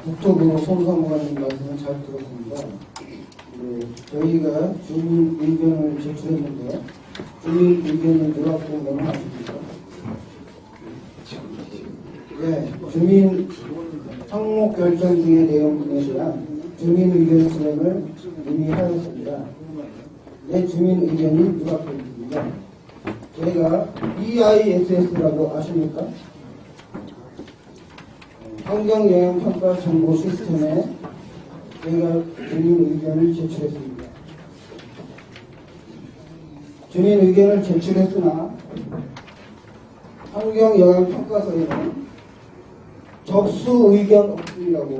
국토부 송사무관님 말씀을 잘 들었습니다. 저희가 주민 의견을 제출했는데 주민 의견을 누락된 건 아십니까? 네, 주민 상목 결정 등의 내용 등에 대한 주민 의견 수행을 이미 하였습니다. 네, 주민 의견이 누락되었습니다. 저희가 EISS라고 아십니까? 환경영향평가 정보 시스템에 저희가 주민 의견을 제출했습니다. 주민 의견을 제출했으나 환경영향평가서에는 접수 의견 없음이라고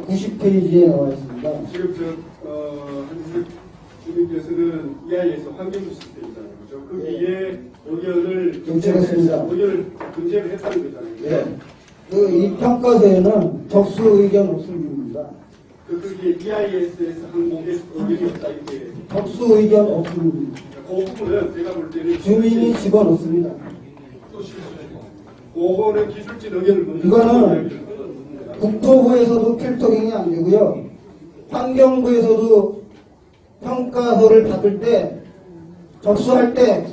90페이지에 나와 있습니다. 지금 한국 주민께서는 EIS 환경부 시스템이잖아요. 그렇죠? 거기에 의견을 제출했습니다. 의견을 문제를 했다는 거잖아요. 네. 이 평가서에는 접수 의견 없음입니다. 그게 EIS에서 항목에 의견이 없다 이렇게. 접수 의견 없음입니다. 그 부분은 제가 볼 때는 주민이 집어넣습니다. 그거는 기술진 의견을 먼저. 이거는 국토부에서도 필터링이 안 되고요. 환경부에서도 평가서를 받을 때 접수할 때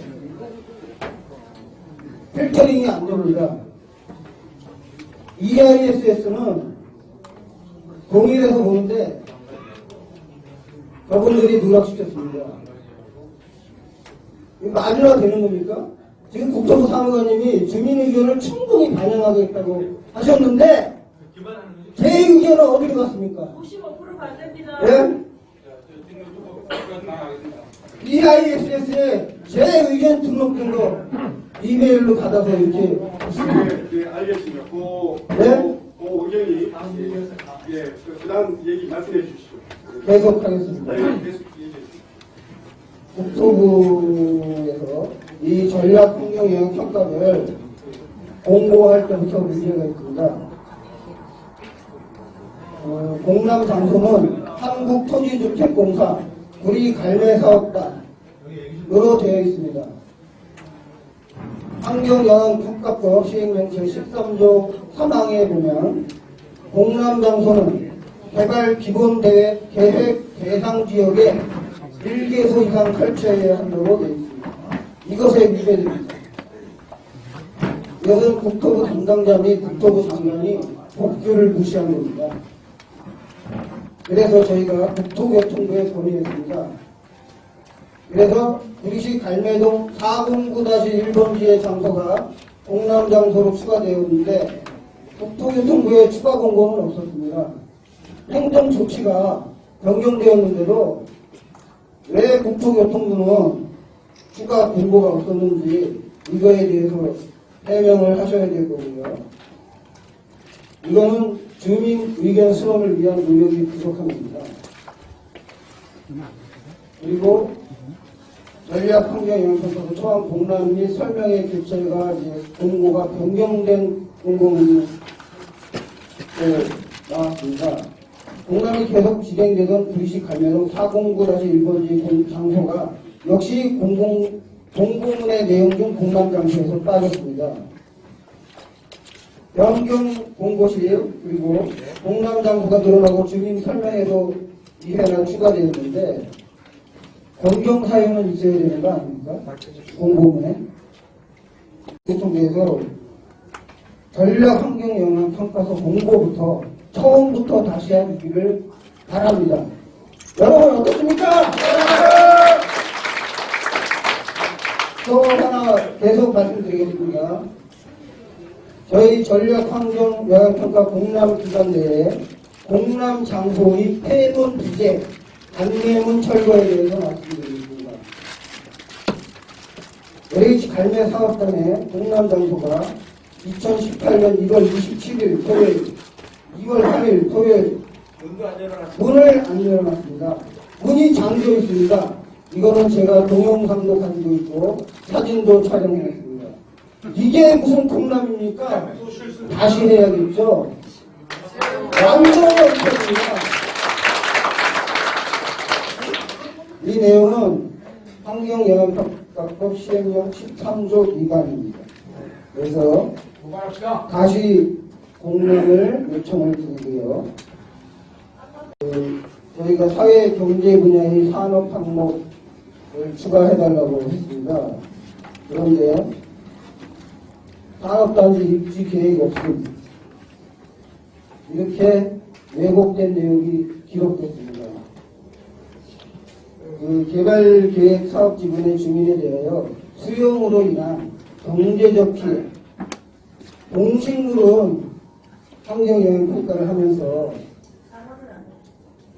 필터링이 안 됩니다. EISS는 동일해서 보는데 저분들이 누락시켰습니다. 이거 말이나 되는 겁니까? 지금 국토부 사무관님이 주민 의견을 충분히 반영하겠다고 하셨는데 제 의견은 어디로 갔습니까? 95% 반대입니다. 네? EISS에 제 의견 등록된 거 이메일로 받아서 이렇게 네, 알겠습니다. 네? 그 의견이 그다음 얘기 말씀해 주시죠. 계속하겠습니다. 네, 계속 얘기해 주시죠. 국토부에서 이 전략 환경 영향 평가를 공고할 때부터 문제가 있습니다. 공람 장소는 한국토지주택공사 구리갈매사업단으로 되어 있습니다. 환경영향평가법 시행령 제13조 3항에 보면 공람 장소는 개발 기본계획 대상 지역에 1개소 이상 설치해야 한다고 되어 있습니다. 이것에 위배됩니다. 이것은 국토부 담당자 및 국토부 장관이 법규를 무시한 겁니다. 그래서 저희가 국토교통부에 건의했습니다. 그래서 구리시 갈매동 409-1번지의 장소가 공람 장소로 추가되었는데 국토교통부에 추가 공고는 없었습니다. 행정 조치가 변경되었는데도 왜 국토교통부는 추가 공고가 없었는지 이거에 대해서 해명을 하셔야 될 거고요. 이거는 주민 의견 수렴을 위한 노력이 부족한 겁니다. 그리고 전략 환경영향평가서 초안 공람 및 설명의 개최가 이제 공고가 변경된 공고문이 나왔습니다. 공람이 계속 진행되던 구리시 갈매동 409-1번지 장소가 역시 공고문의 내용 중 공람 장소에서 빠졌습니다. 변경 공고 시 그리고 공람 장소가 늘어나고 주민 설명에도 이해가 추가되었는데 변경 사유는 있어야 되는 거 아닙니까? 공고문에. 교통부에서 전략 환경 영향 평가서 공고부터 처음부터 다시 하기를 바랍니다. 여러분 어떻습니까? 또 하나 계속 말씀드리겠습니다. 저희 전략 환경 영향 평가 공람 기간 내에 공람 장소의 폐문 부재, 단내문 철거에 대해서 말씀드리겠습니다. LH 갈매 사업단의 공람 장소가 2018년 1월 27일 토요일, 2월 3일 토요일 문을 안 열어놨습니다. 문이 잠겨 있습니다. 이거는 제가 동영상도 가지고 있고 사진도 촬영했습니다. 이게 무슨 공람입니까? 다시 해야겠죠. 완전 없습니다. 이 내용은 환경영향평가법 시행령 13조 위반입니다. 그래서 다시 공론을 요청을 드리고요. 저희가 사회 경제 분야의 산업 항목을 추가해달라고 했습니다. 그런데 산업단지 입지 계획 없음, 이렇게 왜곡된 내용이 기록됐습니다. 개발계획 사업지구내 주민에 대하여 수용으로 인한 경제적 피해, 공식으로는 환경영향 평가를 하면서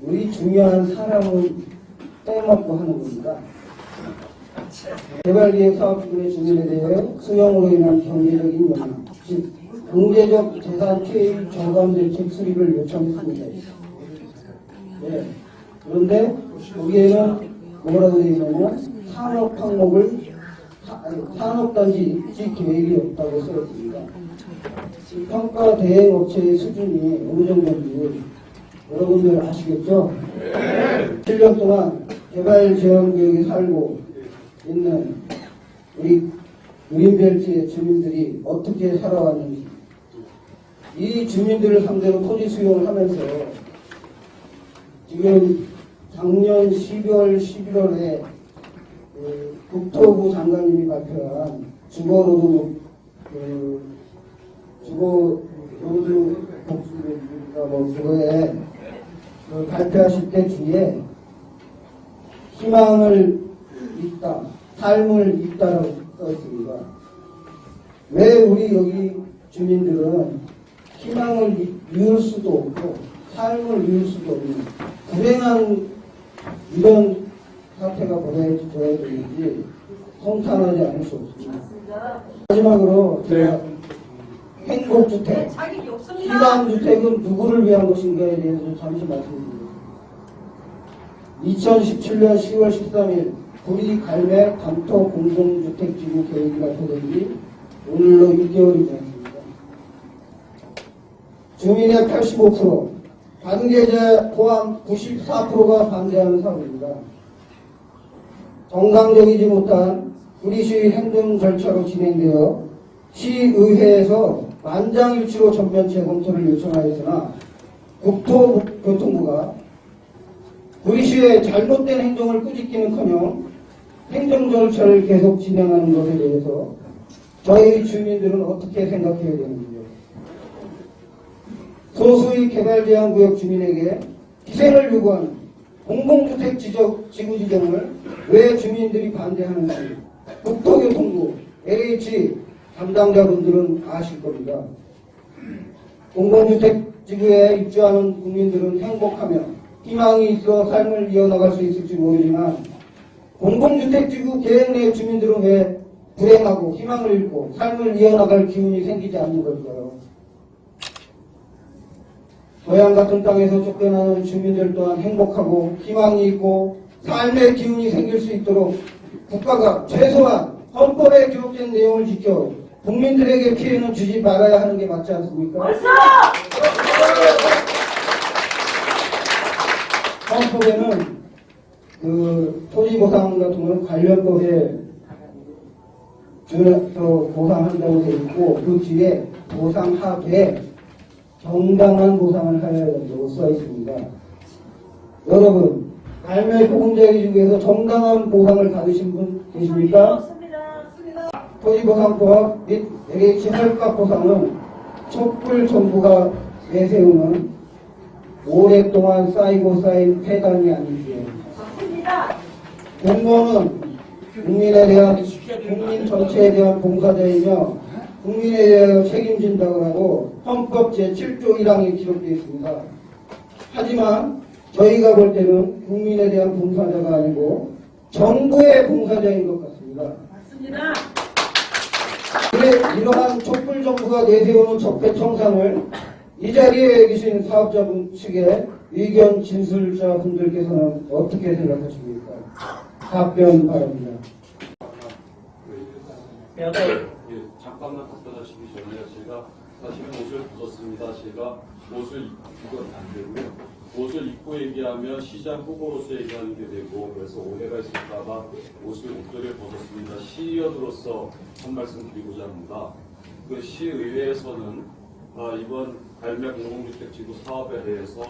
우리 중요한 사람은 빼먹고 하는 겁니다. 개발계획 사업지구내 주민에 대하여 수용으로 인한 경제적인 영향, 즉 경제적 재산 피해 저감 대책 수립을 요청했습니다. 네. 그런데 거기에는 뭐라고 되어 있냐면 산업 항목을 산업단지 입지 계획이 없다고 써 있습니다. 평가 대행 업체의 수준이 어느 정도인지 여러분들 아시겠죠? 7년 동안 개발 지원 구역에 살고 있는 우리 그린벨트의 주민들이 어떻게 살아왔는지, 이 주민들을 상대로 토지 수용을 하면서 지금 작년 12월, 11월에 국토부 장관님이 발표한 주거노동 복지가 그거에 발표하실 때 뒤에 희망을 잇다, 삶을 잇다라고 써있습니다. 왜 우리 여기 주민들은 희망을 이룰 수도 없고 삶을 이룰 수도 없는 불행한 이런 사태가 벌어져야 되는지 성탄하지 않을 수 없습니다. 마지막으로 제가 행복주택, 희망주택은 누구를 위한 것인가에 대해서 잠시 말씀드리겠습니다. 2017년 10월 13일 구리 갈매 감토 공동주택지구 계획이 발표된 지 오늘로 6개월이 되었습니다. 주민의 85%, 관계자 포함 94%가 반대하는 사업입니다. 정상적이지 못한 구리시 행정 절차로 진행되어 시의회에서 만장일치로 전면 재검토를 요청하였으나 국토교통부가 구리시의 잘못된 행정을 꾸짖기는커녕 행정 절차를 계속 진행하는 것에 대해서 저희 주민들은 어떻게 생각해야 되는지요? 소수의 개발제한구역 주민에게 희생을 요구하는 공공주택 지구 지정을 왜 주민들이 반대하는지 국토교통부, LH 담당자분들은 아실 겁니다. 공공주택 지구에 입주하는 국민들은 행복하며 희망이 있어 삶을 이어나갈 수 있을지 모르지만 공공주택지구 계획 내 주민들은 왜 불행하고 희망을 잃고 삶을 이어나갈 기운이 생기지 않는 걸까요? 고향 같은 땅에서 쫓겨나는 주민들 또한 행복하고 희망이 있고 삶의 기운이 생길 수 있도록 국가가 최소한 헌법에 기록된 내용을 지켜 국민들에게 피해는 주지 말아야 하는 게 맞지 않습니까? 헌법에는 토지보상 같은 경우는 관련법에 보상한다고 되어 있고 그 뒤에 보상하되 정당한 보상을 하여야 된다고 써 있습니다. 여러분, 갈매 보금자리 중에서 정당한 보상을 받으신 분 계십니까? 토지보상법 및 LH 헐값 보상은 촛불 정부가 내세우는 오랫동안 쌓이고 쌓인 폐단이 아니지요. 공무원은 국민 전체에 대한 봉사자이며 국민에 대하여 책임진다고 하고 헌법 제7조 1항에 기록되어 있습니다. 하지만 저희가 볼 때는 국민에 대한 봉사자가 아니고 정부의 봉사자인 것 같습니다. 맞습니다. 이러한 촛불 정부가 내세우는 적폐청산을 이 자리에 계신 사업자분 측의 의견 진술자분들께서는 어떻게 생각하십니까? 답변 바랍니다. 잠깐만 답변하시기 전에 제가 사실은 옷을 벗었습니다. 제가 옷을 입고는 안 되고요. 옷을 입고 얘기하면 시장 후보로서 얘기하는 게 되고 그래서 오해가 있을까봐 옷걸이를 벗었습니다. 시의원으로서 한 말씀 드리고자 합니다. 그 시의회에서는 이번 갈매 공공주택지구 사업에 대해서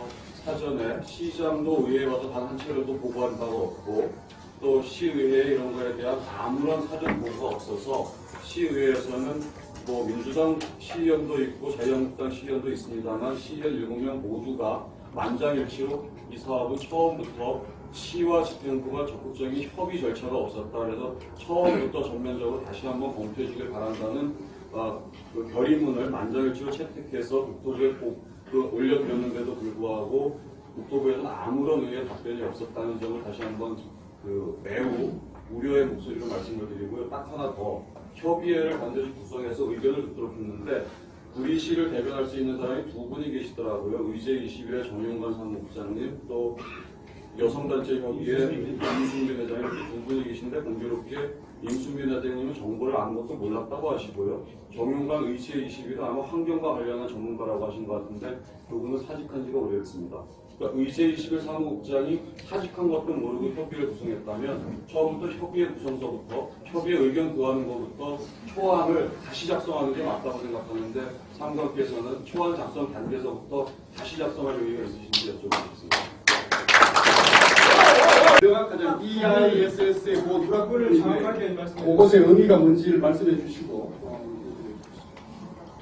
사전에 시장도 의회에 와서 단 한 차례도 보고한 바가 없고 또 시의회 이런 거에 대한 아무런 사전 보고가 없어서 시의회에서는 뭐 민주당 시의원도 있고 자유한국당 시의원도 있습니다만 시의원 7명 모두가 만장일치로 이 사업은 처음부터 시와 집행부가 적극적인 협의 절차가 없었다. 그래서 처음부터 전면적으로 다시 한번 검토해 주길 바란다는 그 결의문을 만장일치로 채택해서 국토부에 올려드렸는데도 불구하고 국토부에서는 아무런 의회 답변이 없었다는 점을 다시 한번 매우 우려의 목소리로 말씀을 드리고요. 딱 하나 더 협의회를 반드시 구성해서 의견을 듣도록 했는데 우리 시를 대변할 수 있는 사람이 두 분이 계시더라고요. 의제21의 정용관 사무국장님 또 여성단체 협의회 임순민 회장님 이렇게 두 분이 계신데 공교롭게 임순민 회장님은 정보를 아무것도 몰랐다고 하시고요. 정용관 의제21은 아마 환경과 관련한 전문가라고 하신 것 같은데 그분은 사직한 지가 오래됐습니다. 그러니까 의제21 사무국장이 사직한 것도 모르고 협의를 구성했다면 처음부터 협의회 구성서부터 협의회 의견 구하는 것부터 초안을 다시 작성하는 게 맞다고 생각하는데 상관께서는 초안 작성 단계에서부터 다시 작성할 의의가 있으신지 여쭤보겠습니다. 명확하게 EISS의 그거를 정확하게 말씀해 그것의 의미가 뭔지를 말씀해 주시고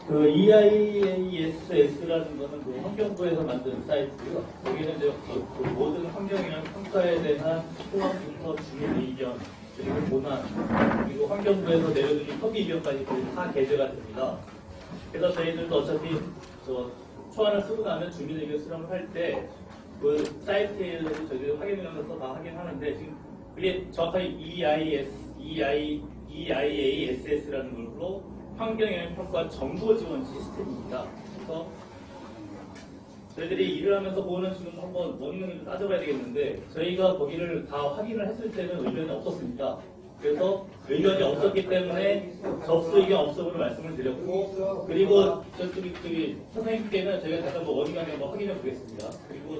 그 EIASS라는 거는 그 환경부에서 만든 사이트고요. 거기는 이제 그 모든 환경이나 평가에 대한 소환부터 주민 의견 그리고 본안 그리고 환경부에서 내려주는 협의 의견까지 다 게재가 됩니다. 그래서 저희들도 어차피 초안을 쓰고 나면 주민 의견 수렴을 할 때 그 사이트에 저희들이 확인하면서 다 확인하는데 지금 그게 정확하게 EIASS라는 걸로 환경영향평가 정보 지원 시스템입니다. 그래서 저희들이 일을 하면서 보는 지금 한번 원인을 따져봐야 되겠는데 저희가 거기를 다 확인을 했을 때는 의견이 없었습니다. 그래서 의견이 없었기 때문에 접수 의견 없음으로 말씀을 드렸고 그리고 저기 선생님께는 저희가 다시 한번 원인을 한번 확인해 보겠습니다. 그리고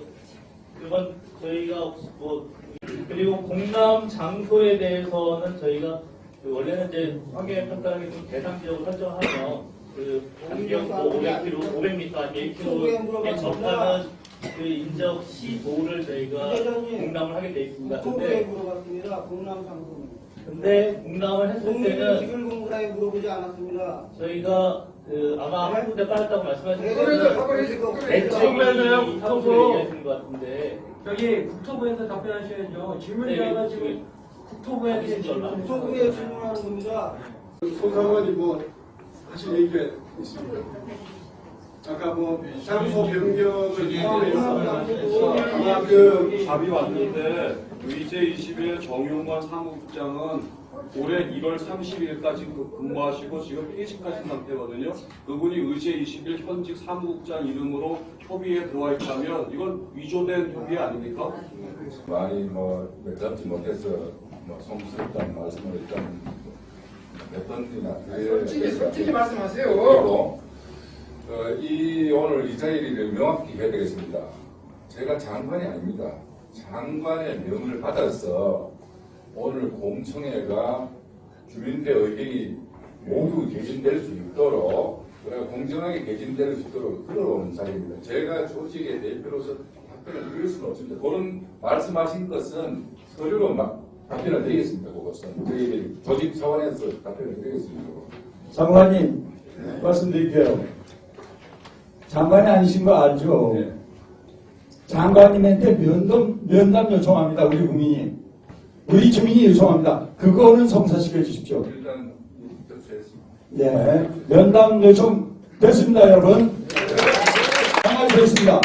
이번 저희가 그리고 공람 장소에 대해서는 저희가 원래는 이제 환경평가를 좀 대상 지역을 설정하면 그 반경 500m, 1km에 접하는 그 인적 시도를 저희가 공람을 하게 돼 있습니다. 국토부에 물어봤습니다. 공람 상품. 근데 공람을 했을 때는 지글공사에 물어보지 않았습니다. 저희가 아마 한 군데 빠졌다고 말씀하신 거는 국토부에서요, 국토부. 얘기하시는 것 같은데 저기 국토부에서 답변하셔야죠. 질문자가 네, 지금 국토부에 국토부에 질문하는 겁니다. 소상원이 뭐 하실 얘기가 있습니다. 아까 뭐 장소 변경을 포함해서 아마 답이 왔는데 의제21 정용관 사무국장은 올해 1월 30일까지 근무하시고 지금 퇴직하신 상태거든요. 그분이 의제21 현직 사무국장 이름으로 협의에 들어와 있다면 이건 위조된 협의 아닙니까? 많이 잡지 못해서 성스럽다는 말씀을 일단 몇 번이나 솔직히 말씀하세요. 그리고 이 오늘 이 자리를 명확히 해야 되겠습니다. 제가 장관이 아닙니다. 장관의 명을 받아서 오늘 공청회가 주민들의 의견이 모두 개진될 수 있도록 공정하게 개진될 수 있도록 끌어오는 자리입니다. 제가 조직의 대표로서 답변을 드릴 수는 없습니다. 그런 말씀하신 것은 서류로 답변을 드리겠습니다. 그것은 저희 조직 차원에서 답변을 드리겠습니다. 장관님 말씀드릴게요. 장관이 아니신 거 알죠? 네. 장관님한테 면담 요청합니다. 우리 국민이. 우리 주민이 요청합니다. 그거는 성사시켜 주십시오. 일단 접수했습니다. 네. 면담 요청 됐습니다, 여러분. 가만히 서 있습니다.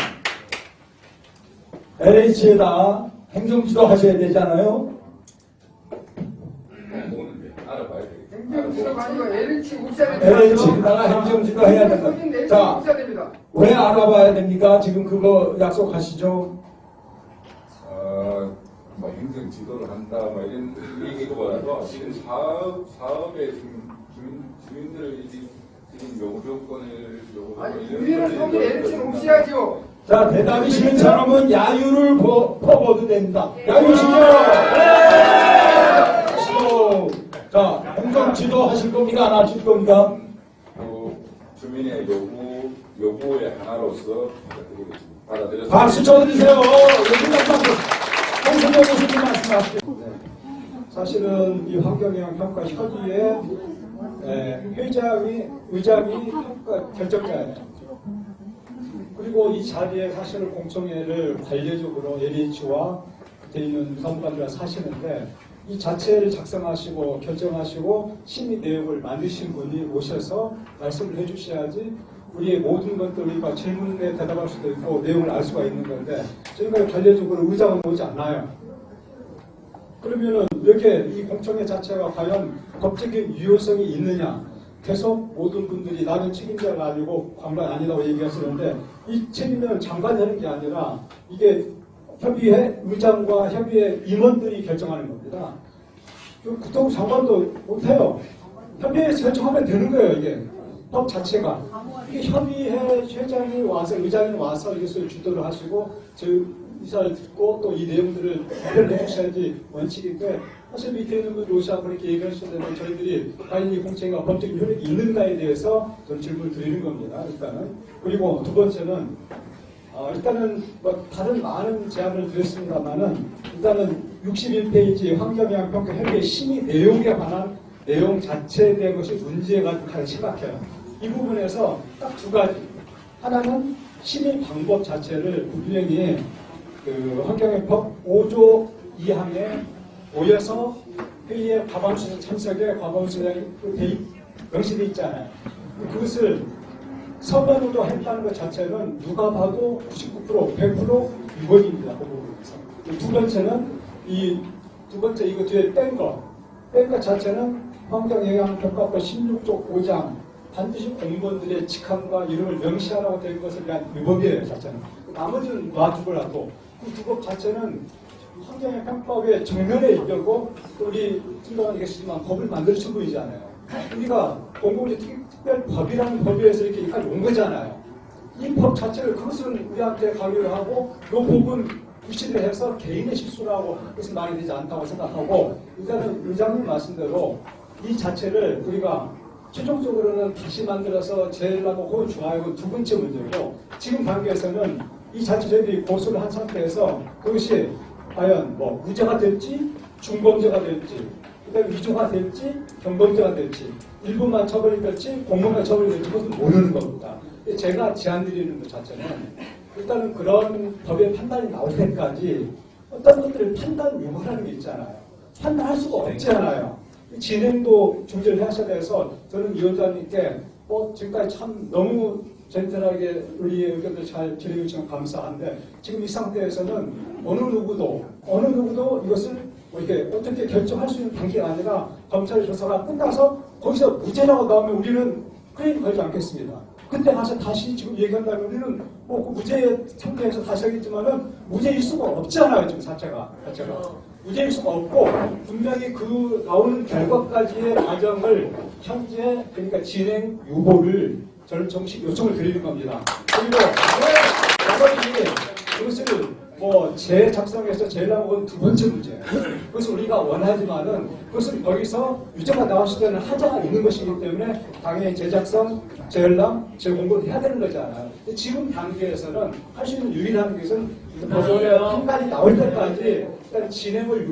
LH에다 행정지도 하셔야 되잖아요. 오늘 알아봐야 되겠습니다. 행정지도가 아니고 LH 국사됩니다. LH에다가 행정지도 해야 된다. 자, 국사됩니다. 왜 알아봐야 됩니까? 지금 그거 약속하시죠? 행정 지도를 한다, 이런 얘기보다도 지금 사업에 지금 주민들의 지금 요구조건을 아니 국민을 속인 LH 몫이야죠. 자, 대답이 싫은 사람은 야유를 퍼봐도 됩니다. 야유시죠? 자, 행정지도 하실 겁니까? 안 하실 겁니까? 주민의 요구 기업의 하나로서 받아들였습니다. 박수 쳐주세요. 홍순영 교수님 말씀하시죠. 사실은 이 환경영향평가협의회 의장이 평가 결정자예요. 그리고 이 자리에 사실은 공청회를 관례적으로 LH와 돼 있는 사무관들과 사시는데 이 자체를 작성하시고 결정하시고 심의 내용을 만드신 분이 오셔서 말씀을 해주셔야지 우리의 모든 것들과 질문에 대답할 수도 있고 내용을 알 수가 있는 건데 저희가 관례적으로 의장은 오지 않나요? 그러면은 이렇게 이 공청회 자체가 과연 법적인 유효성이 있느냐? 계속 모든 분들이 나는 책임자가 아니고 관관 아니라고 얘기하시는데 이 책임은 장관이 하는 게 아니라 이게 협의회 의장과 협의회 임원들이 결정하는 겁니다. 국토부 장관도 못해요. 협의회에서 결정하면 되는 거예요. 이게 법 자체가. 이게 협의회 회장이 와서 의장이 와서 이것을 주도를 하시고 저희 이사를 듣고 또 이 내용들을 발표를 해주셔야지 원칙인데 사실 밑에 있는 분들 오시고 그렇게 얘기하시는데 저희들이 과연 이 공청회가 법적인 효력이 있는가에 대해서 좀 질문을 드리는 겁니다. 일단은. 그리고 두 번째는 일단은 뭐 다른 많은 제안을 드렸습니다만은 일단은 61페이지 환경영향평가 협의회 심의 내용에 관한 내용 자체에 대한 것이 문제가 가장 심각해요. 이 부분에서 딱 두 가지. 하나는 심의 방법 자체를 분명히 그 환경영향법 5조 2항에 모여서 회의에 과반수 참석에 과반수량이 명시되어 있잖아요. 그것을 서면으로 했다는 것 자체는 누가 봐도 99% 100% 위헌입니다. 그 부분에서. 두 번째는 두 번째 이거 뒤에 뺀 것 자체는 환경영향평가법 16조 5장 반드시 공무원들의 직함과 이름을 명시하라고 된 것을 위한 위법이에요. 자체는. 나머지는 놔두고라도 그 두 법 자체는 환경영향평가법의 정면에 있고 또 우리 팀장님 계시지만 법을 만드신 분이잖아요. 우리가 공공재특별법이라는 법에서 이렇게 여기까지 온 거잖아요. 이 법 자체를 그것은 우리한테 강요를 하고 이 부분 무시를 해서 개인의 실수라고 그것은 말이 되지 않다고 생각하고 일단은 의장님 말씀대로 이 자체를 우리가 최종적으로는 다시 만들어서 제일하고 그건 좋아요. 두 번째 문제고 지금 단계에서는 이 자체 저희들이 고소를 한 상태에서 그것이 과연 뭐 무죄가 될지 중범죄가 될지 그다음에 위조가 될지 경범죄가 될지 일부만 처벌이 될지 공범만 처벌이 될지 그것은 모르는 겁니다. 제가 제안드리는 것 자체는 일단은 그런 법의 판단이 나올 때까지 어떤 것들을 판단 유무라는 게 있잖아요. 판단할 수가 없잖아요. 진행도 중지를 하셔야 돼서 저는 위원장님께 지금까지 참 너무 젠틀하게 우리의 의견들 잘 진행해 주시면 감사한데 지금 이 상태에서는 어느 누구도 이것을 이렇게 어떻게 결정할 수 있는 단계가 아니라 검찰 조사가 끝나서 거기서 무죄라고 나오면 우리는 클레임 걸지 않겠습니다. 그때 가서 다시 지금 얘기한다면 우리는 그 무죄 상태에서 다시 하겠지만은 무죄일 수가 없잖아요. 지금 자체가. 무죄일 수가 없고 분명히 그 나오는 결과까지의 과정을 현재 그러니까 진행 유보를 저는 정식 요청을 드리는 겁니다. 그리고 그것을 재작성해서 제일하고 건 두 번째 문제예요. 그것을 우리가 원하지만은 그것을 거기서 유죄가 나왔을 때는 하자가 있는 것이기 때문에 당연히 재작성, 재열람, 재공고를 해야 되는 거잖아요. 근데 지금 단계에서는 할 수 있는 유일한 것은 법원의 판단이 나올 때까지 일단 진행을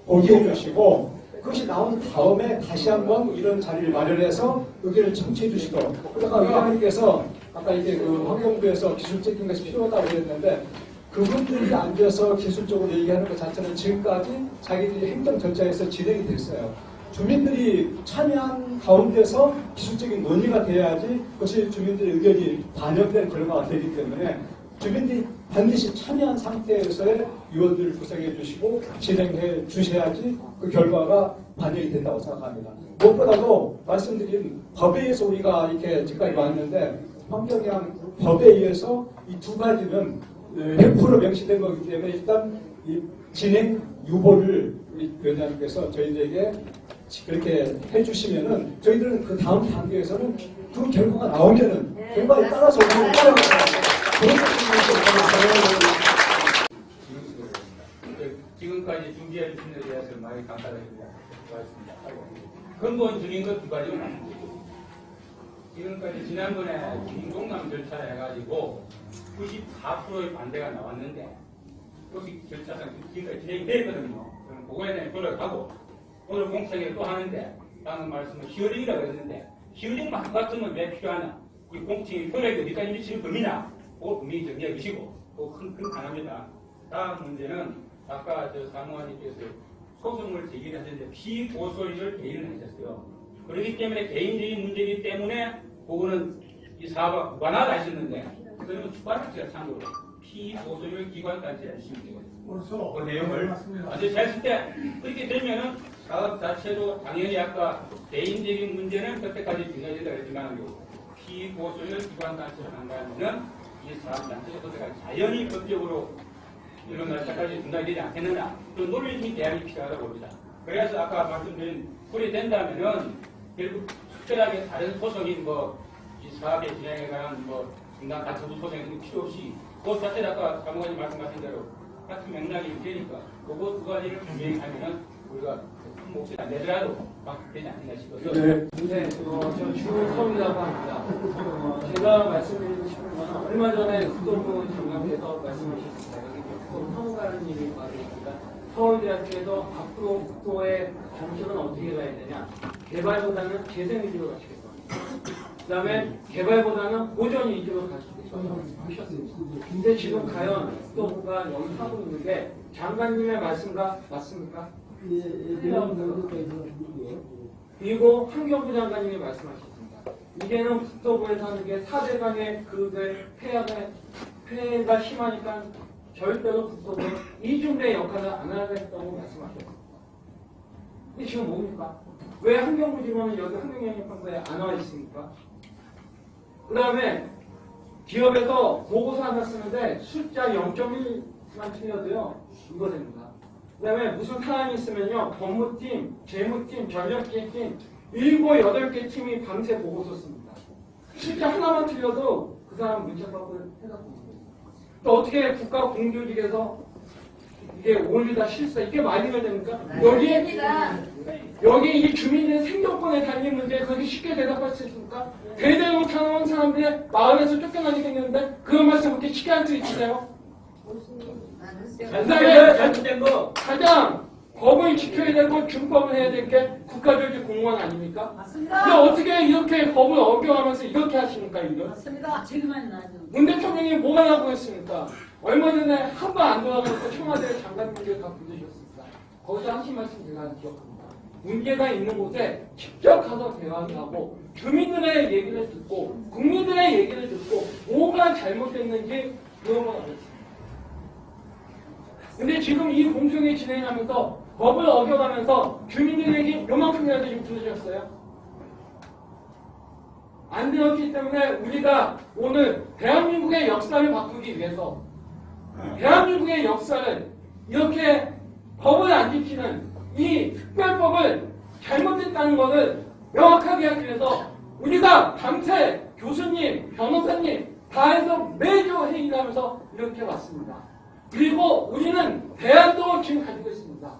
보기해 주시고 그것이 나온 다음에 다시 한번 이런 자리를 마련해서 의견을 청취해 주시고 그러다가 의장님께서 아까 이게 그 환경부에서 기술적인 것이 필요하다고 했는데 그분들이 앉아서 기술적으로 얘기하는 것 자체는 지금까지 자기들이 행정 절차에서 진행이 됐어요. 주민들이 참여한 가운데서 기술적인 논의가 돼야지 그것이 주민들의 의견이 반영된 결과가 되기 때문에 주민들이 반드시 참여한 상태에서의 위원들을 구성해 주시고 진행해 주셔야지 그 결과가 반영이 된다고 생각합니다. 무엇보다도 말씀드린 법에 의해서 우리가 이렇게 지금까지 왔는데 환경영향 법에 의해서 이 두 가지는 100% 명시된 거기 때문에 일단 이 진행 유보를 우리 위원장님께서 저희들에게 그렇게 해주시면은 저희들은 그 다음 단계에서는 그 결과가 나오면은 결과에 따라서 우리는 따라가서 지금까지 준비해 주신 데 대해서 많이 감사드립니다. 고맙습니다. 근본적인 것 두 가지가 많습니다. 지금까지 지난번에 김동남 절차를 해가지고 94%의 반대가 나왔는데 여기 절차상 지금까지 진행됐거든요. 그럼 그거에 대한 노력하고 오늘 공청회를 또 하는데 방금 말씀은 히어링이라고 했는데 히어링만 같으면 왜 필요하나? 이 공청회 효력이 어디까지 미치는 범위냐? 그거 분명히 정리해 주시고 그거 큰 가능합니다. 다음 문제는 아까 저 사무관님께서 소송을 제기를 하셨는데 피고소인을 개인을 하셨어요. 그렇기 때문에 개인적인 문제이기 때문에 그거는 이 사업과 무관하다 하셨는데 그러면 추가적으로 참고로 피고소인을 기관까지 하시면 되거든요. 그 내용을 아주 잘 쓸 때 그렇게 되면은 사업 자체도 당연히 아까 개인적인 문제는 그때까지 중요하다 했지만 피고소인을 기관단체로 한다면 이 사업 자체가 그때까지 자연히 법적으로 이런 날짜까지 중단이 되지 않겠느냐 그 논리적인 대안이 필요하다고 봅니다. 그래서 아까 말씀드린 그리 된다면은 결국 특별하게 다른 소송인 이 사업의 진행에 관한 중단 가처분 소송이 필요 없이 그 자체를 아까 사무관님 말씀하신 대로 같은 맥락이 되니까 그거 두 가지를 분명히 하면은 우리가 큰 몫이 안 되더라도 막 되지 않는가 싶어서. 네, 저 주성이라고 합니다. 제가 말씀드리고 싶은 건 얼마 전에 국토부 장관께서 말씀하셨습니다. 여기 사무관님 얘기 말입니다. 서울대학교에서 앞으로 국토의 정책은 어떻게 가야 되냐? 개발보다는 재생 위주로 가시겠다. 그 다음에 개발보다는 보전 위주로 가시겠다 하셨습니다. 근데 지금 과연 국토부가 여기 하고 있는 게 장관님의 말씀과 맞습니까? 그리고 환경부 장관님이 말씀하셨습니다. 이제는 국토부에서 하는 게 4대강의 폐해가 심하니까 절대로 국토부 이중대 역할을 안 하겠다고 말씀하셨습니다. 근데 지금 뭡니까? 왜 환경부 직원은 여기 환경영향평가에 안 와 있습니까? 그 다음에 기업에서 보고서 하나 쓰는데 숫자 0.1만 틀려도요 이거 됩니다. 그 다음에 무슨 사안이 있으면요 법무팀, 재무팀, 전력기획팀 7, 8개 팀이 밤새 보고서 씁니다. 숫자 하나만 틀려도 그 사람 문책법을 해답합니다. 또 어떻게 국가 공교직에서 이게 올리다 실사 이게 말이가 됩니까? 여기 이 주민의 생존권에 달린 문제에 그렇게 쉽게 대답할 수 있습니까? 대대 못하는 사람들의 마을에서 쫓겨나게 생겼는데 그런 말씀 그렇게 쉽게 할 수 있으세요? 그다음에 잘못된 거 가장 법을 지켜야 되고 준법을 해야 될 게 국가조직 공무원 아닙니까? 맞습니다. 근데 어떻게 이렇게 법을 어겨가면서 이렇게 하십니까 이거? 맞습니다. 지금은 나죠. 문 대통령이 뭐가 하고 있습니까? 얼마 전에 한 번 안 돌아가니까 청와대 장관님들 다 부르셨습니다. 거기서 하신 말씀 제가 기억합니다. 문제가 있는 곳에 직접 가서 대화를 하고 주민들의 얘기를 듣고 국민들의 얘기를 듣고 뭐가 잘못됐는지 그런 걸 알았습니다. 근데 지금 이 공청회 진행하면서 법을 어겨가면서 주민들에게 요만큼이라도 좀 들으셨어요? 안 들었기 때문에 우리가 오늘 대한민국의 역사를 바꾸기 위해서 대한민국의 역사를 이렇게 법을 안 지키는 이 특별법을 잘못했다는 것을 명확하게 하기 위해서 우리가 밤새 교수님, 변호사님 다 해서 매주 회의를 하면서 이렇게 왔습니다. 그리고 우리는 대안도 지금 가지고 있습니다.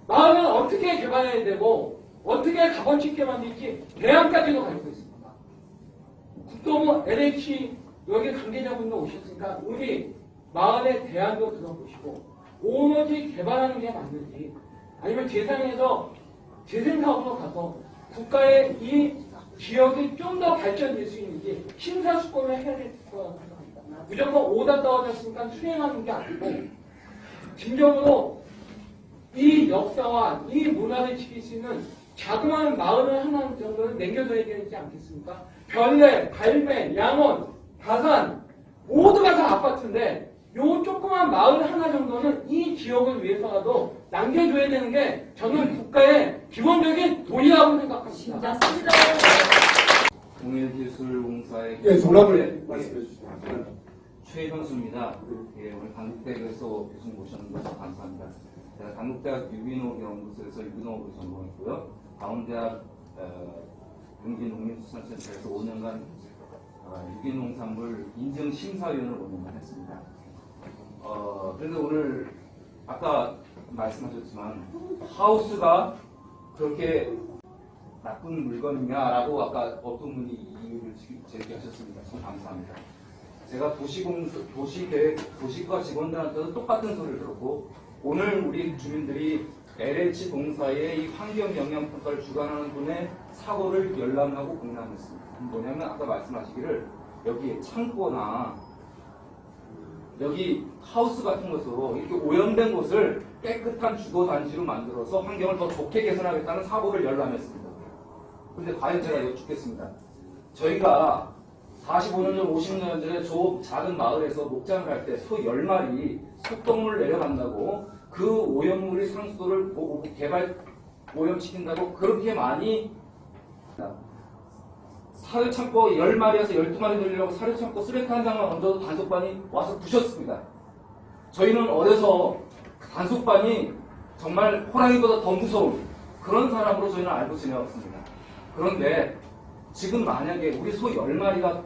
마을을 어떻게 개발해야 되고 어떻게 값어치게 만들지 대안까지도 가지고 있습니다. 국토부 LH 여기 관계자분들 오셨으니까 우리 마을의 대안도 들어보시고 오로지 개발하는 게 맞는지 아니면 재산에서 재생사업으로 가서 국가의 이 지역이 좀 더 발전될 수 있는지 심사숙고를 해야 될 거라고 생각합니다. 무조건 오다 떨어졌으니까 수행하는 게 아니고 진정으로 이 역사와 이 문화를 지킬 수 있는 자그마한 마을을 하나 정도는 남겨둬야 되지 않겠습니까? 별내, 갈매, 양원, 다산 모두가 다 아파트인데 요 조그만 마을 하나 정도는 이 지역을 위해서라도 남겨줘야 되는 게 저는 국가의 기본적인 도리라고 생각합니다. 맞습니다. 동일기술공사의 예, 정답을 말씀해 주시죠. 최현수입니다. 예, 오늘 강북대학에서 교수님 모셨는 것을 감사합니다. 제가 강북대학 유기농 연구소에서 유기농으로 전공했고요. 강원대학 용기농림수산센터에서 5년간 유기농산물 인증심사위원을 5년간 했습니다. 그런데 오늘 아까 말씀하셨지만 하우스가 그렇게 나쁜 물건이냐라고 아까 어떤 분이 의혹을 제기하셨습니다. 참 감사합니다. 제가 도시계획, 도시과 직원들한테도 똑같은 소리를 들었고, 오늘 우리 주민들이 LH 동사의 이 환경 영향 평가를 주관하는 분의 사고를 열람하고 공람했습니다. 뭐냐면 아까 말씀하시기를 여기 창고나 여기 하우스 같은 것으로 이렇게 오염된 곳을 깨끗한 주거 단지로 만들어서 환경을 더 좋게 개선하겠다는 사고를 열람했습니다. 근데 과연 제가 여쭙겠습니다. 저희가 45년 전, 50년 전에 저 작은 마을에서 목장을 할 때 소 10마리 속동물 내려간다고 그 오염물이 상수도를 개발 오염시킨다고 그렇게 많이 사료창고 10마리에서 12마리 늘리려고 사료창고 쓰레기 한 장만 얹어도 단속반이 와서 부셨습니다. 저희는 어려서 단속반이 정말 호랑이보다 더 무서운 그런 사람으로 저희는 알고 지내왔습니다. 그런데 지금 만약에 우리 소 10마리가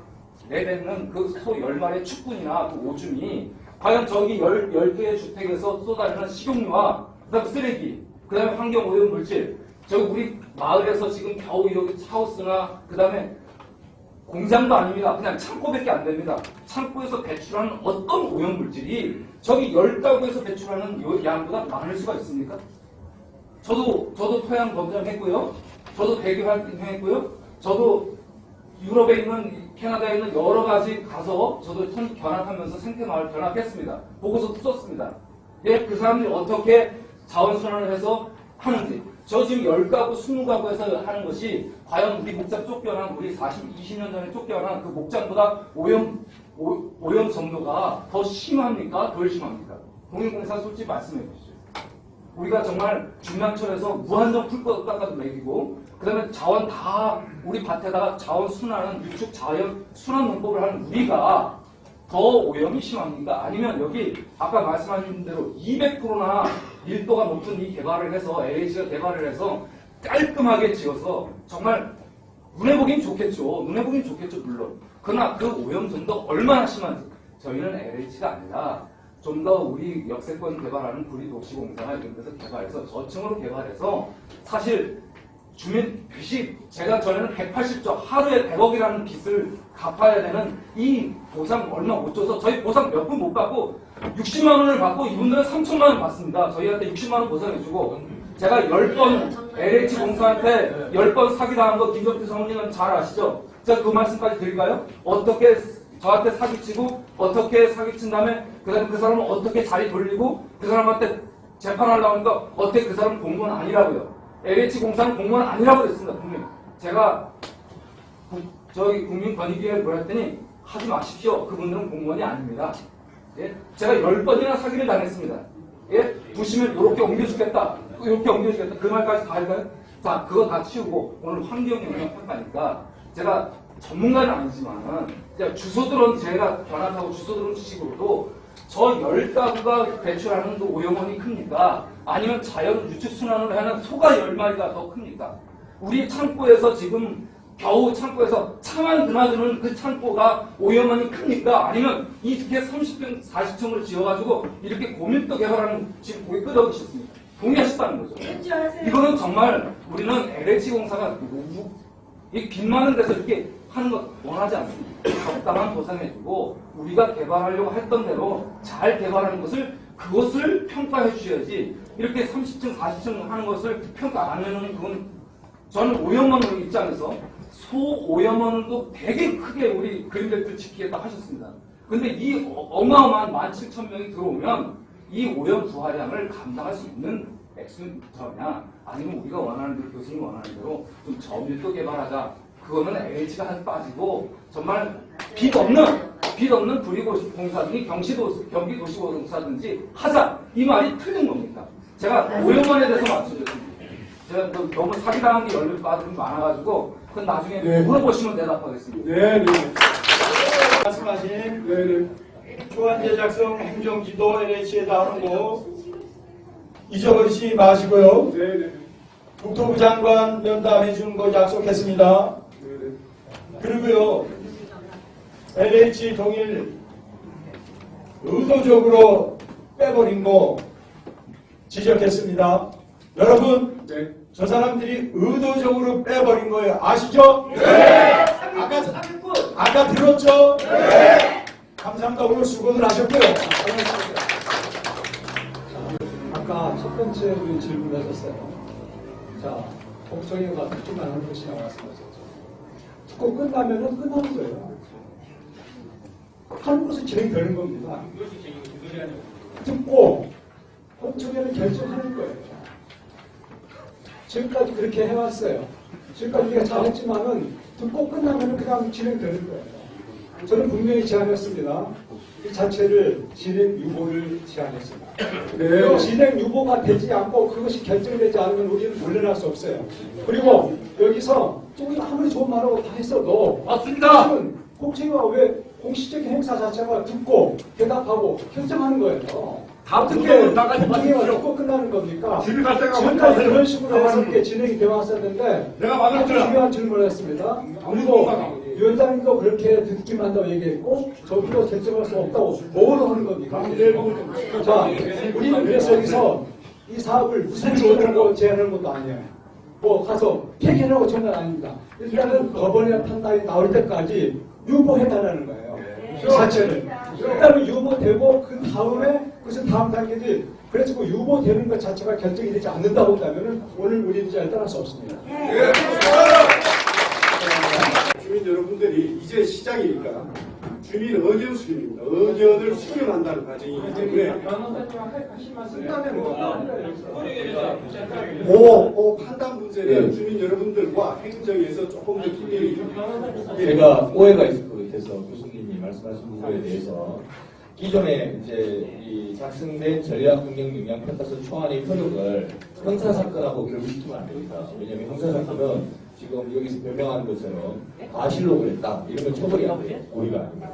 내뱉는 그 소 10마리의 축분이나 그 오줌이 과연 저기 10개의 주택에서 쏟아내는 식용유와 그 다음에 쓰레기, 그 다음에 환경오염 물질, 저기 우리 마을에서 지금 겨우 여기 하우스나 그 다음에 공장도 아닙니다. 그냥 창고밖에 안 됩니다. 창고에서 배출하는 어떤 오염물질이 저기 10가구에서 배출하는 양보다 많을 수가 있습니까? 저도 토양 검증했고요. 저도 대기 활동했고요. 저도 유럽에 있는 캐나다에 있는 여러 가지 가서 저도 견학하면서 생태마을 견학했습니다. 보고서도 썼습니다. 예, 그 사람들이 어떻게 자원순환을 해서 하는지. 저 지금 10가구, 20가구에서 하는 것이 과연 우리 목장 쫓겨난 우리 20년 전에 쫓겨난 그 목장보다 오염 정도가 더 심합니까? 덜 심합니까? 동해공사 솔직히 말씀해 주시죠. 우리가 정말 중량철에서 무한정 풀것 깎아도 먹이고 그 다음에 자원 다 우리 밭에다가 자원 순환하는 유축 자연 순환 농법을 하는 우리가 더 오염이 심합니까? 아니면 여기 아까 말씀하신 대로 200%나 밀도가 높은 이 개발을 해서 LH가 개발을 해서 깔끔하게 지어서 정말 눈에 보긴 좋겠죠. 눈에 보긴 좋겠죠 물론. 그러나 그 오염 정도 얼마나 심한지 저희는 LH가 아니라 좀 더 우리 역세권 개발하는 구리도시공사나 이런 데서 개발해서 저층으로 개발해서 사실 주민 빚이 제가 전에는 180조 하루에 100억이라는 빚을 갚아야 되는 이 보상 얼마 못 줘서 저희 보상 몇 분 못 받고 60만 원을 받고 이분들은 3천만 원 받습니다. 저희한테 60만 원 보상해주고 제가 10번 LH 공사한테 10번 사기당한 거 김정태 사모님은 잘 아시죠? 제가 그 말씀까지 드릴까요? 어떻게 저한테 사기치고 어떻게 사기친 다음에 그 다음에 그 사람은 어떻게 자리 돌리고 그 사람한테 재판하려고 하니까 어떻게 그 사람은 공무원 아니라고요. LH 공사는 공무원 아니라고 그랬습니다. 분명히. 제가 저희 국민권익위에 뭐라 했더니 하지 마십시오. 그분들은 공무원이 아닙니다. 예? 제가 10번이나 사기를 당했습니다. 예? 부시면 이렇게 옮겨주겠다. 이렇게 옮겨주겠다. 그 말까지 다 할까요? 자, 그거 다 치우고 오늘 환경영향 평가니까 제가 전문가는 아니지만은 주소들은 제가 견학하고 주소들은 지식으로도 저 10가구가 배출하는 그 오염원이 큽니까? 아니면 자연 유축 순환을 하는 소가 10마리가 더 큽니까? 우리 창고에서 지금 겨우 창고에서 차만 드나드는 그 창고가 오염원이 큽니까? 아니면 이렇게 30평, 40층을 지어가지고 이렇게 고밀도 개발하는 지금 거기 끄덕이셨습니까? 동의하셨다는 거죠. 이거는 정말 우리는 LH 공사가 이 빚 많은 데서 이렇게 하는 거 원하지 않습니다. 적당한 보상해주고 우리가 개발하려고 했던 대로 잘 개발하는 것을 그것을 평가해 주셔야지 이렇게 30층, 40층 하는 것을 평가 안 하면 그건 저는 오염원으로 입장에서 소오염원도 되게 크게 우리 그린벨트 지키겠다 하셨습니다. 근데 이 어마어마한 17,000명이 들어오면 이 오염 부하량을 감당할 수 있는 액수는 저냐 아니면 우리가 원하는 대로 교수님 원하는 대로 좀 저밀도 개발하자. 그거는 LH가 빠지고 정말 빚 없는 구리공사든지 경기도시공사든지 하자. 이 말이 틀린 겁니까? 제가 오염원에 대해서 말씀드렸습니다. 제가 너무 사기당한 게 열몇 가지 많아가지고 그건 나중에 물어보시면 대답하겠습니다. 네. 말씀하신 초안제 작성 행정지도 LH에다 하는 거 잊어버리지 마시고요. 국토부 장관 면담해 주는 거 약속했습니다. 그리고요, LH 동일 의도적으로 빼버린 거 지적했습니다. 여러분, 저 사람들이 의도적으로 빼버린 거예요. 아시죠? 네! 아까 들었죠? 네. 감사합니다. 오늘 수고들 하셨고요. 아까 첫 번째 분 질문하셨어요. 자, 공청회가 듣기만 하는 것이라고 말씀하셨죠. 듣고 끝나면은 끝나는 거예요. 하는 것은 진행되는 겁니다. 듣고 공청회는 결정하는 거예요. 지금까지 그렇게 해왔어요. 지금까지 우리가 잘했지만은 듣고 끝나면은 그냥 진행되는 거예요. 저는 분명히 제안했습니다. 이 자체를 진행 유보를 제안했습니다. 그 진행 유보가 되지 않고 그것이 결정되지 않으면 우리는 물러날 수 없어요. 그리고 여기서 우리 아무리 좋은 말하고 다 했어도 맞습니다. 공청회가 왜 공식적인 행사 자체가 듣고 대답하고 결정하는 거예요. 어떻게 공청회가 듣고 끝나는 겁니까? 지금까지 그런 식으로 해서 이렇게 진행이 되어 왔었는데 아주 중요한 질문을 했습니다. 그리고 위원장님도 그렇게 듣기만 한다고 얘기했고 저기도 결정할 수 없다고 뭐로 하는 겁니까? 자, 우리는 그래서 여기서 이 사업을 무슨 식으로 제안하는 것도 아니에요. 뭐 가서 폐기하라고 전혀 아닙니다. 일단은 법원의 판단이 나올 때까지 유보해달라는 거예요. 이 자체를. 일단은 유보되고 그 다음에 그것은 다음 단계지. 그래서 그 유보되는 것 자체가 결정이 되지 않는다고 한다면 오늘 우리는 이제 떠날 수 없습니다. 주민 여러분들이 이제 시작이니까 주민 의견 수렴입니다. 의견을 수렴한다는 과정이기 때문에 그 판단 문제는 주민 여러분들과 행정에서 조금 더 깊이 제가 오해가 있을 것 같아서 교수님이 말씀하신 부분에 대해서 기존에 이제 이 작성된 전략 환경 영향 평가서 초안의 효력을 형사 사건하고 결부시키면 안 됩니다. 왜냐하면 형사 사건은 지금 여기서 변명한 것처럼 과실로 그랬다 이런 건 처벌이 안 돼요. 우리가 아닙니다.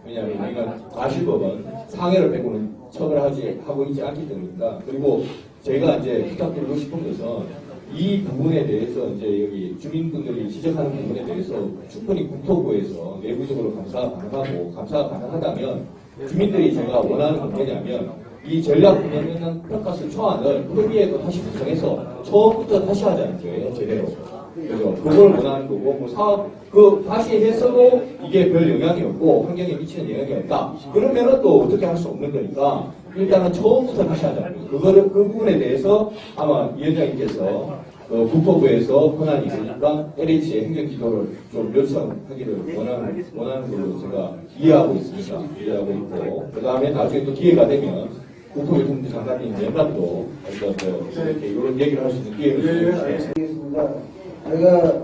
왜냐하면 우리가 과실법은 상해를 빼고는 처벌하고 있지 않기 때문입니다. 그리고 제가 이제 부탁드리고 싶은 것은 이 부분에 대해서 이제 여기 주민분들이 지적하는 부분에 대해서 충분히 국토부에서 내부적으로 감사가 가능하고 감사가 가능하다면 주민들이 제가 원하는 건 뭐냐면 이 전략 분야는 평가서 초안을 협의회도 다시 구성해서 처음부터 다시 하자는 거예요, 제대로. 그래서 그걸 원하는 거고, 뭐 사업, 다시 해서도 이게 별 영향이 없고, 환경에 미치는 영향이 없다. 그러면은 또 어떻게 할 수 없는 거니까, 일단은 처음부터 다시 하자. 그 부분에 대해서 아마 위원장님께서 국토부에서 권한이 있으니까 LH의 행정지도를 좀 요청하기를 원하는 걸로 제가 이해하고 있습니다. 이해하고 있고, 그 다음에 나중에 또 기회가 되면 국토교통부 장관님 연락도 이렇게 이런 얘기를 할 수 있는 기회를 알겠습니다. 제가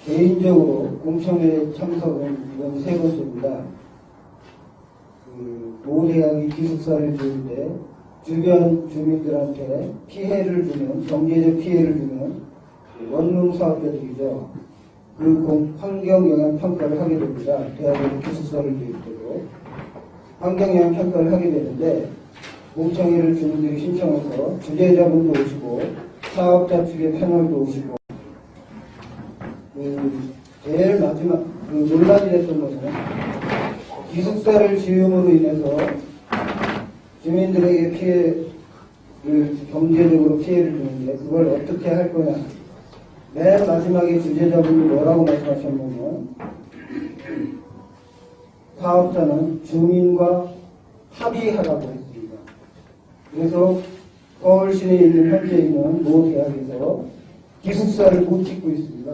개인적으로 공청회 참석은 이번 세 번째입니다. 모 대학이 기숙사를 지을 때 주변 주민들한테 피해를 주는, 경제적 피해를 주는 원룸 사업자들이죠. 그 환경 영향 평가를 하게 됩니다. 대학에서 기숙사를 지을 때도 환경 영향 평가를 하게 되는데 공청회를 주민들이 신청해서 주재자분도 오시고 사업자 측의 패널도 오시고 제일 마지막 논란이 됐던 것은 기숙사를 지음으로 인해서 주민들에게 피해를 경제적으로 피해를 주는데 그걸 어떻게 할 거냐. 맨 마지막에 주재자분이 뭐라고 말씀하셨냐면 사업자는 주민과 합의하라고 했습니다. 그래서 서울시내에 있는 현재 있는 모 대학에서 기숙사를 못 짓고 있습니다.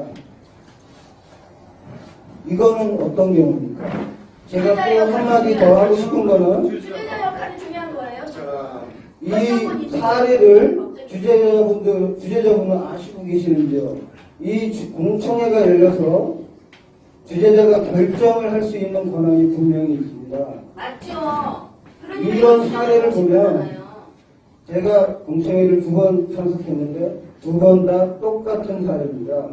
이거는 어떤 경우입니까? 제가 또 한마디 더 하고 싶은 거는 주제자 역할이 중요한 거예요. 이 사례를 주재자분은 아시고 계시는데요. 이 공청회가 열려서 주재자가 결정을 할 수 있는 권한이 분명히 있습니다. 맞죠. 이런 사례를 보면 제가 공청회를 2번 참석했는데 2번 다 똑같은 사례입니다.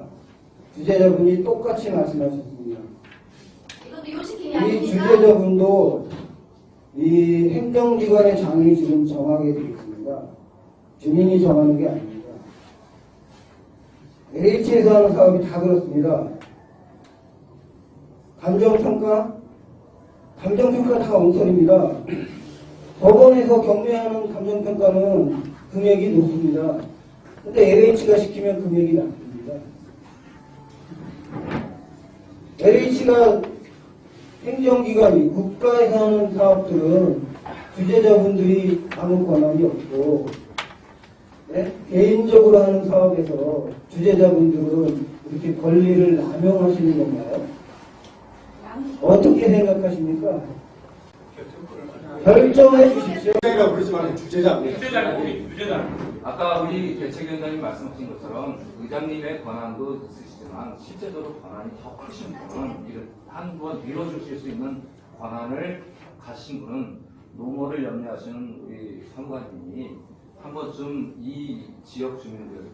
주재자분이 똑같이 말씀하셨습니다. 이것도 요식행위 이 아닙니까? 주재자분도 이 행정기관의 장이 지금 정하게 되어 있습니다. 주민이 정하는 게 아닙니다. LH에서 하는 사업이 다 그렇습니다. 감정평가 다 엉터리입니다. 법원에서 경매하는 감정평가는 금액이 높습니다. 근데 LH가 시키면 금액이 낮습니다. LH가 행정기관이 국가에서 하는 사업들은 주재자분들이 아무 권한이 없고, 네? 개인적으로 하는 사업에서 주재자분들은 이렇게 권리를 남용하시는 건가요? 어떻게 생각하십니까? 결정해 주십시오. 주재자라고 그러지 말고 주재자. 주제자는 우리 주제자. 아까 우리 대책위원장님 말씀하신 것처럼 의장님의 권한도 있으시지만 실제적으로 권한이 더 크신 분은 한번 밀어주실 수 있는 권한을 가신 분은 노모를 염려하시는 우리 사무관님이 한 번쯤 이 지역 주민들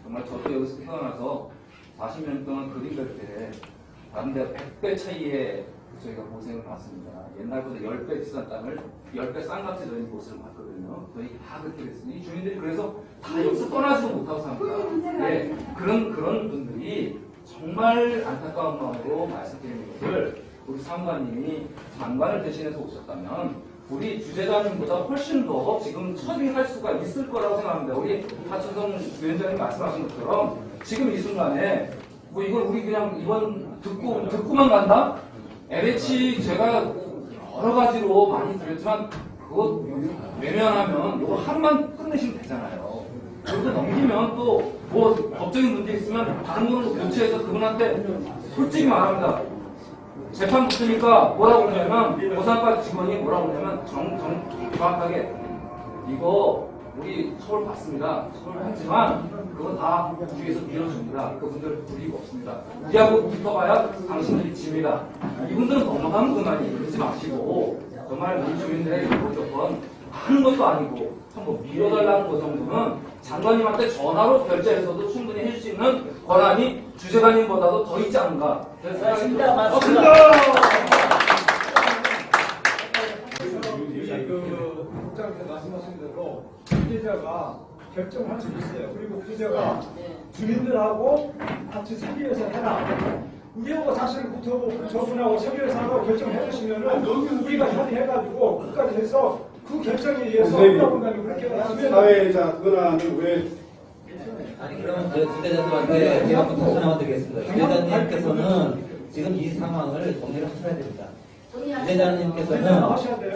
정말 저도 여기서 태어나서 40년 동안 그림 별 때 다른 데 100배 차이에 저희가 고생을 받습니다. 옛날보다 10배 비싼 땅을 10배 싼 값에 저희 곳을 봤거든요. 저희 다 그렇게 됐습니다. 이 주민들이 그래서 다 여기서 떠나지도 못하고 삽니다. 예, 그런 분들이 정말 안타까운 마음으로 말씀드리는 것을 우리 사무관님이 장관을 대신해서 오셨다면 우리 주재자님보다 훨씬 더 지금 처리할 수가 있을 거라고 생각합니다. 우리 하춘성 위원장님 말씀하신 것처럼 지금 이 순간에 뭐 이걸 우리 그냥 이번 듣고만 간다? LH 제가 여러 가지로 많이 드렸지만 그거 외면하면 이거 하루만 끝내시면 되잖아요. 그것도 넘기면 또 뭐 법적인 문제 있으면 다른 분으로 교체해서 그분한테 솔직히 말합니다. 재판 붙으니까 뭐라고 그러냐면 보상과 직원이 뭐라고 그러냐면 정확하게 이거 우리 처벌 받습니다. 처벌 받지만 그건 다 뒤에서 밀어줍니다. 그분들 불이익 없습니다. 우리하고 붙어봐야 당신들이 집니다. 이분들은 넘어가면 그만이 그러지 마시고 정말 우리 주민들의 무조건 하는 것도 아니고 한번 밀어달라는 것 정도는 장관님한테 전화로 결제해서도 충분히 해줄 수 있는 권한이 주재관님보다도 더 있지 않은가. 맞습니다. 국장님께서 말씀하신 대로 주재자가 결정할 수 있어요. 그리고 주재가 주민들하고 같이 상의해서 해라. 우리하고 사실 저분하고 상의해서 하고 결정해 주시면은 우리가 협의해가지고 끝까지 해서 그 결정에 의해서 올라온다면 그렇게 하시면 사회자 권한을 왜 아니 그러면 저 주재자들한테 제가 부탁을 드리겠습니다. 주재자님께서는 지금 이 상황을 정리를 하셔야 됩니다.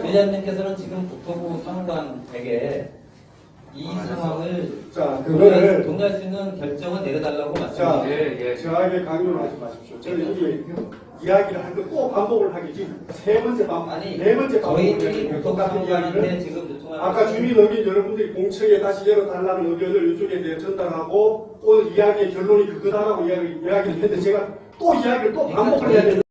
주재자님께서는 지금 국토부 상관에게 이 상황을 동의할 수 있는 결정을 내려달라고 말씀드립니다. 저에게 강요를 하지 마십시오. 저는 여기 이야기를 할 때 또 반복을 하기 지금 세 번째 반복, 네 번째 저희들이 반복을 국토부 상관한테 지금 요청하는 아까 주민 의견 여러분들이 공청에 다시 열어달라는 의견을 이쪽에 대해 전달하고 오늘 이야기의 결론이 그거다라고 이야기를 했는데 제가 또 이야기를 또 반복을 해야 되는